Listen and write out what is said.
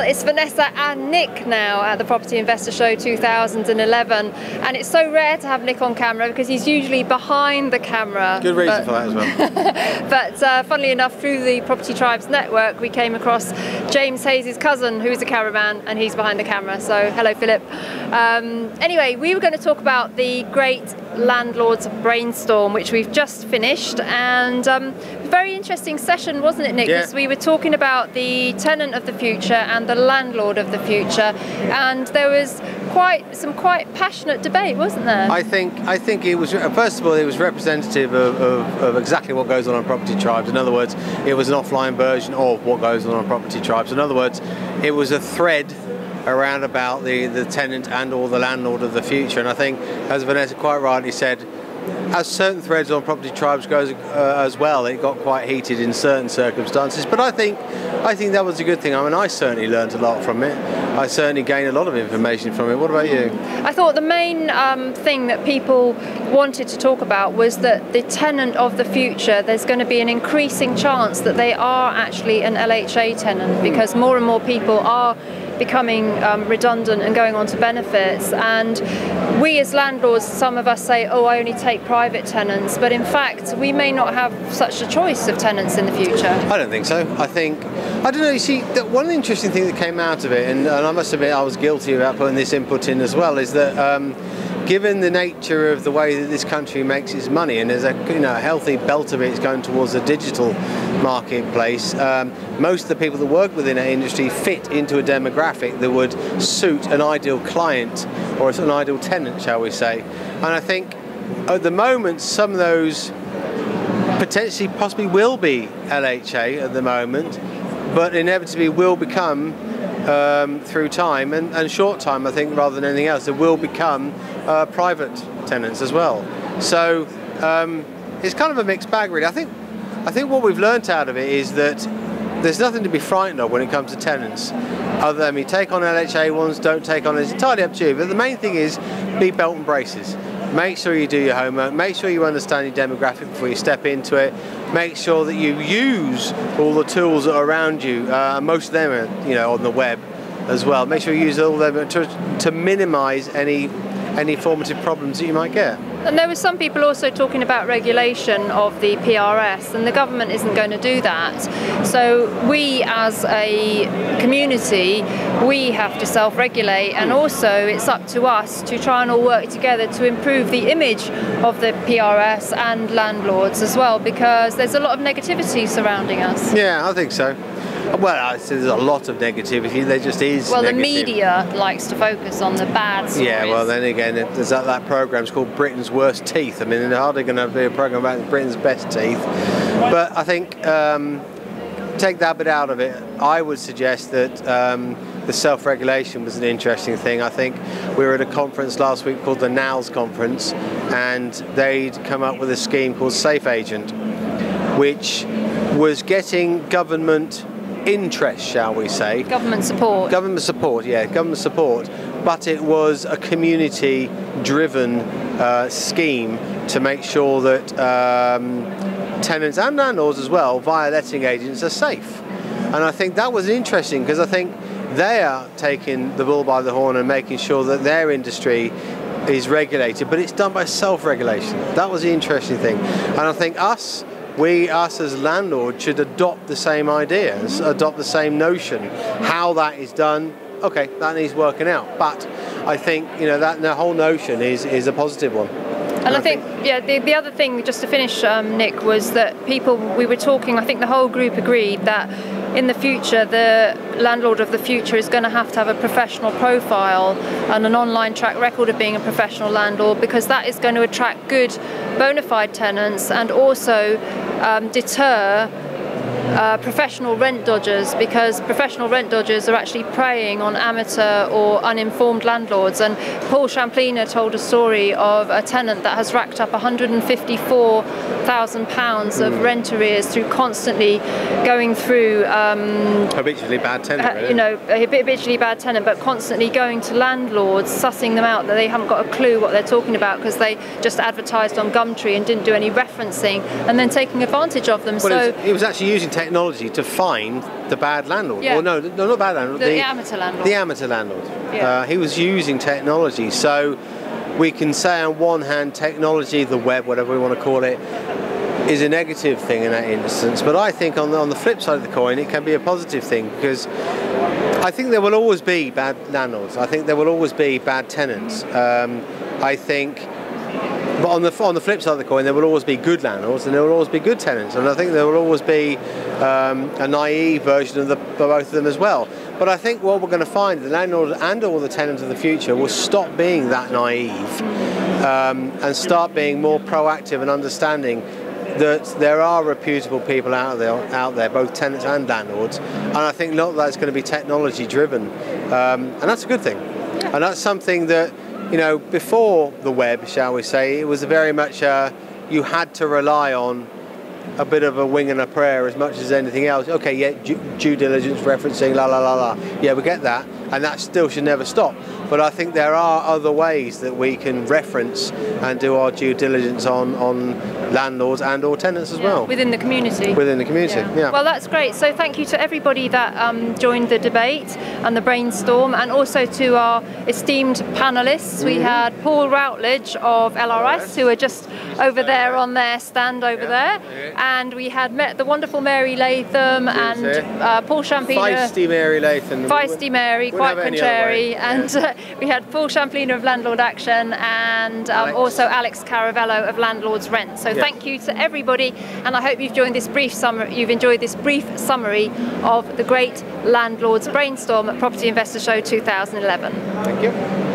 It's Vanessa and Nick now at the Property Investor Show 2011, and it's so rare to have Nick on camera because he's usually behind the camera. Good reason for that as well. But funnily enough, through the Property Tribes network, we came across James Hayes' cousin, who's a cameraman, and he's behind the camera. So hello, Philip. Anyway, we were going to talk about the Great Landlords Brainstorm, which we've just finished, and very interesting session, wasn't it, Nick? Because we were talking about the tenant of the future and the landlord of the future, and there was some quite passionate debate, wasn't there? I think it was, first of all, it was representative of exactly what goes on Property Tribes. In other words, it was an offline version of what goes on Property Tribes. In other words, it was a thread around about the tenant and or the landlord of the future. And I think, as Vanessa quite rightly said, as certain threads on Property Tribes goes as well, it got quite heated in certain circumstances. But I think that was a good thing. I mean, I certainly learned a lot from it. I certainly gained a lot of information from it. What about you? I thought the main thing that people wanted to talk about was that the tenant of the future, there's going to be an increasing chance that they are actually an LHA tenant, because more and more people are becoming redundant and going on to benefits. And we as landlords, some of us say, oh, I only take private tenants, but in fact we may not have such a choice of tenants in the future. I don't think so. I don't know, you see, one interesting thing that came out of it, and I must admit I was guilty about putting this input in as well, is that given the nature of the way that this country makes its money, and there's a healthy belt of it is going towards the digital marketplace, most of the people that work within that industry fit into a demographic that would suit an ideal client or an ideal tenant, shall we say. And I think at the moment some of those potentially possibly will be LHA at the moment, but inevitably will become through time and short time, I think, rather than anything else, it will become private tenants as well. So it's kind of a mixed bag, really. I think what we've learnt out of it is that there's nothing to be frightened of when it comes to tenants. Other than take on LHA ones, don't take on, it's entirely up to you. But the main thing is be belt and braces. Make sure you do your homework, make sure you understand your demographic before you step into it, make sure that you use all the tools that are around you, most of them are on the web as well. Make sure you use all of them to minimise any formative problems that you might get. And there were some people also talking about regulation of the PRS, and the government isn't going to do that. So we as a community, we have to self-regulate, and also it's up to us to try and all work together to improve the image of the PRS and landlords as well, because there's a lot of negativity surrounding us. Yeah, I think so. Well, there's a lot of negativity. There just is. Well, negative. The media likes to focus on the bad stories. Yeah, well, then again, there's that program's called Britain's Worst Teeth. I mean, they're hardly going to be a program about Britain's best teeth. But I think take that bit out of it. I would suggest that the self-regulation was an interesting thing. I think we were at a conference last week called the NALS conference, and they'd come up with a scheme called Safe Agent, which was getting government interest, shall we say. Government support. Government support, yeah, government support. But it was a community-driven scheme to make sure that tenants and landlords as well, via letting agents, are safe. And I think that was interesting, because I think they are taking the bull by the horn and making sure that their industry is regulated, but it's done by self-regulation. That was the interesting thing. And I think us as landlords should adopt the same ideas, adopt the same notion. How that is done, okay, that needs working out. But I think that the whole notion is a positive one. And I think the other thing, just to finish, Nick, was that we were talking, I think the whole group agreed that in the future, the landlord of the future is going to have a professional profile and an online track record of being a professional landlord, because that is going to attract good bona fide tenants and also deter professional rent dodgers, because professional rent dodgers are actually preying on amateur or uninformed landlords. And Paul Champlina told a story of a tenant that has racked up 154 £100,000 of rent arrears through constantly going through habitually bad tenant, you know, a habitually bad tenant, but constantly going to landlords, sussing them out that they haven't got a clue what they're talking about because they just advertised on Gumtree and didn't do any referencing, and then taking advantage of them. Well, he was actually using technology to find the bad landlord. Yeah. Or no, not bad landlord. The amateur landlord. The amateur landlord. Yeah. He was using technology. So we can say on one hand, technology, the web, whatever we want to call it, is a negative thing in that instance. But I think on the flip side of the coin, it can be a positive thing, because I think there will always be bad landlords. I think there will always be bad tenants. I think. But on the flip side of the coin, there will always be good landlords and there will always be good tenants, and I think there will always be a naive version of both of them as well. But I think what we're going to find, the landlord and all the tenants of the future will stop being that naive and start being more proactive and understanding that there are reputable people out there, both tenants and landlords, and I think not that's going to be technology driven, and that's a good thing, and that's something that. You know, before the web, shall we say, it was very much you had to rely on a bit of a wing and a prayer as much as anything else. Okay, yeah, due diligence, referencing, la la la la. Yeah, we get that, and that still should never stop. But I think there are other ways that we can reference and do our due diligence on landlords and or tenants as well. Within the community. Within the community, yeah. Well, that's great. So thank you to everybody that joined the debate and the brainstorm, and also to our esteemed panellists. We had Paul Routledge of LRS, who are just over there on their stand over there. And we had met the wonderful Mary Latham and Paul Champliner. Feisty Mary Latham. Feisty Mary, quite contrary. And we had Paul Champliner of Landlord Action and also Alex Caravello of Landlord's Rent. So thank you to everybody, and I hope you've enjoyed this brief summary of the Great Landlords Brainstorm at Property Investor Show 2011. Thank you.